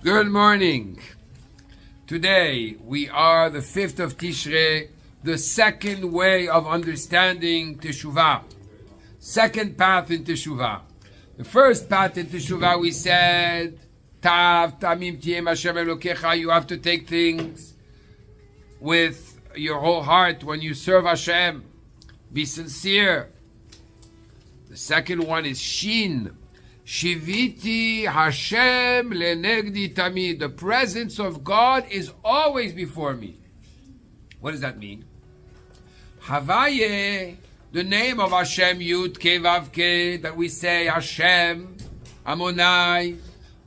Good morning. Today we are the 5th of Tishrei, the second way of understanding Teshuvah. Second path in Teshuvah. The first path in Teshuvah we said, Tav Tamim Tiem Hashem Elokecha, you have to take things with your whole heart when you serve Hashem. Be sincere. The second one is Shin. Shiviti Hashem lenegdi tamid. The presence of God is always before me. What does that mean? Havaye, the name of Hashem, Yud Ke Vav Ke, that we say Hashem, Amonai,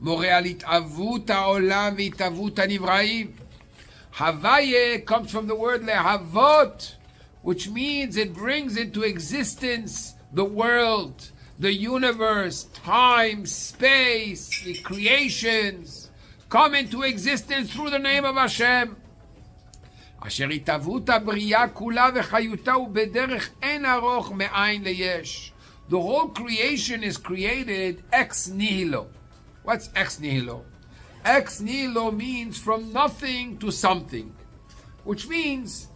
Morealit Avut Haolam V'Itavut Hanivraim. Havaye comes from the word lehavot, which means it brings into existence the world, the universe, time, space, the creations come into existence through the name of Hashem. Asher itavuta bria kula v'chayuta u'bederech en aroch me'ayin leyesh. The whole creation is created ex nihilo. What's ex nihilo? Ex nihilo means from nothing to something, which means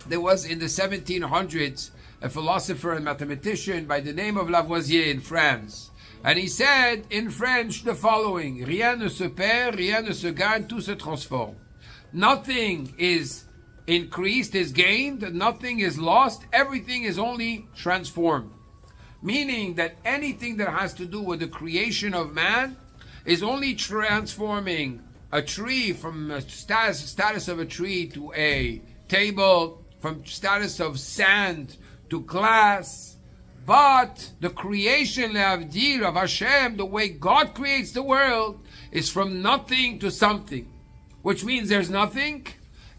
there was in the 1700s a philosopher and mathematician by the name of Lavoisier in France. And he said in French the following: Rien ne se perd, rien ne se gagne, tout se transforme. Nothing is increased, is gained, nothing is lost, everything is only transformed. Meaning that anything that has to do with the creation of man is only transforming a tree from a status of a tree to a table, from status of sand to glass. But the creation le'avdil of Hashem, the way God creates the world, is from nothing to something, which means there's nothing,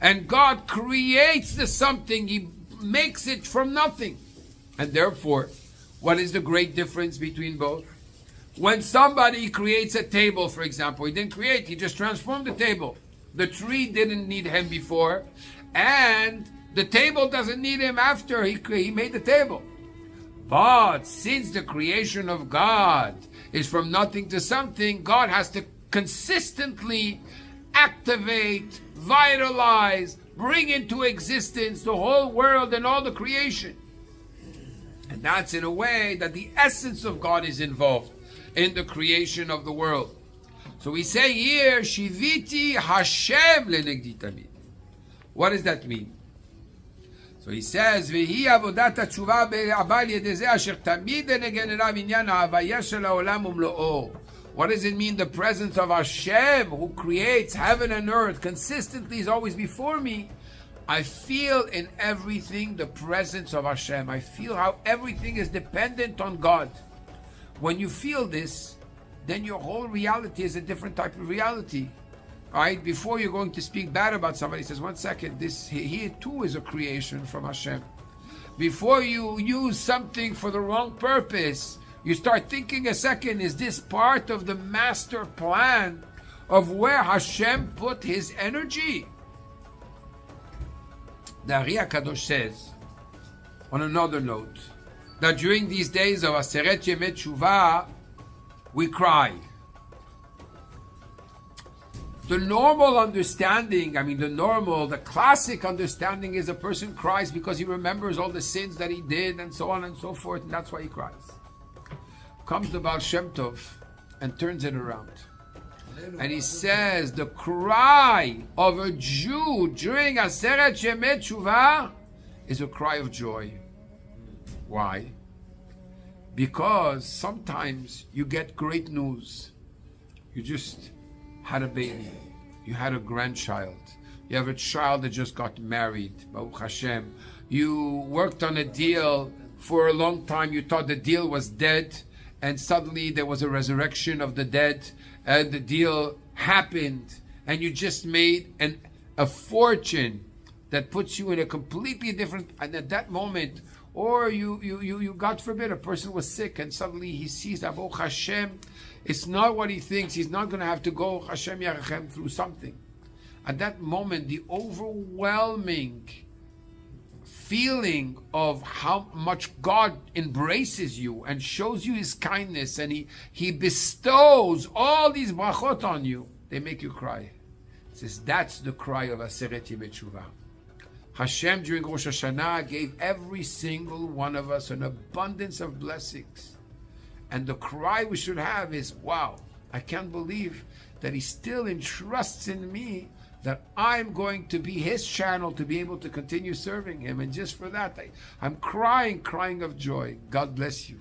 and God creates the something. He makes it from nothing. And therefore, what is the great difference between both? When somebody creates a table, for example, he didn't create, he just transformed the table. The tree didn't need him before, and the table doesn't need him after he made the table. But since the creation of God is from nothing to something, God has to consistently activate, vitalize, bring into existence the whole world and all the creation. And that's in a way that the essence of God is involved in the creation of the world. So we say here, Shiviti Hashem lenegdi tamid. What does that mean? So he says, "V'hi avodat hatshuva be'abal yedezeh asher tamid enegen elav inyan ha'avaya shel ha'olam umlo'o." What does it mean? The presence of Hashem, who creates heaven and earth, consistently is always before me. I feel in everything the presence of Hashem. I feel how everything is dependent on God. When you feel this, then your whole reality is a different type of reality. Right? Before you're going to speak bad about somebody, says, 1 second, this here too is a creation from Hashem. Before you use something for the wrong purpose, you start thinking a second, is this part of the master plan of where Hashem put his energy? The Ari HaKadosh says, on another note, that during these days of Aseret Yemei Teshuvah, we cry. The normal understanding, the classic understanding is a person cries because he remembers all the sins that he did and so on and so forth, and that's why he cries. Comes the Baal Shem Tov and turns it around. And he says the cry of a Jew during Aseret Yemei Teshuvah is a cry of joy. Why? Because sometimes you get great news. You just had a baby, you had a grandchild, you have a child that just got married, Baruch Hashem. You worked on a deal for a long time, you thought the deal was dead, and suddenly there was a resurrection of the dead, and the deal happened, and you just made a fortune that puts you in a completely different, and at that moment, or you God forbid, a person was sick and suddenly he sees that Baruch Hashem, it's not what he thinks, he's not going to have to go Hashem Yarachem through something. At that moment, the overwhelming feeling of how much God embraces you and shows you his kindness, and he bestows all these brachot on you. they make you cry. It says that's the cry of Aseret Yemei Tshuva. Hashem during Rosh Hashanah gave every single one of us an abundance of blessings. And the cry we should have is, wow, I can't believe that He still entrusts in me that I'm going to be His channel to be able to continue serving Him. And just for that, I'm crying of joy. God bless you.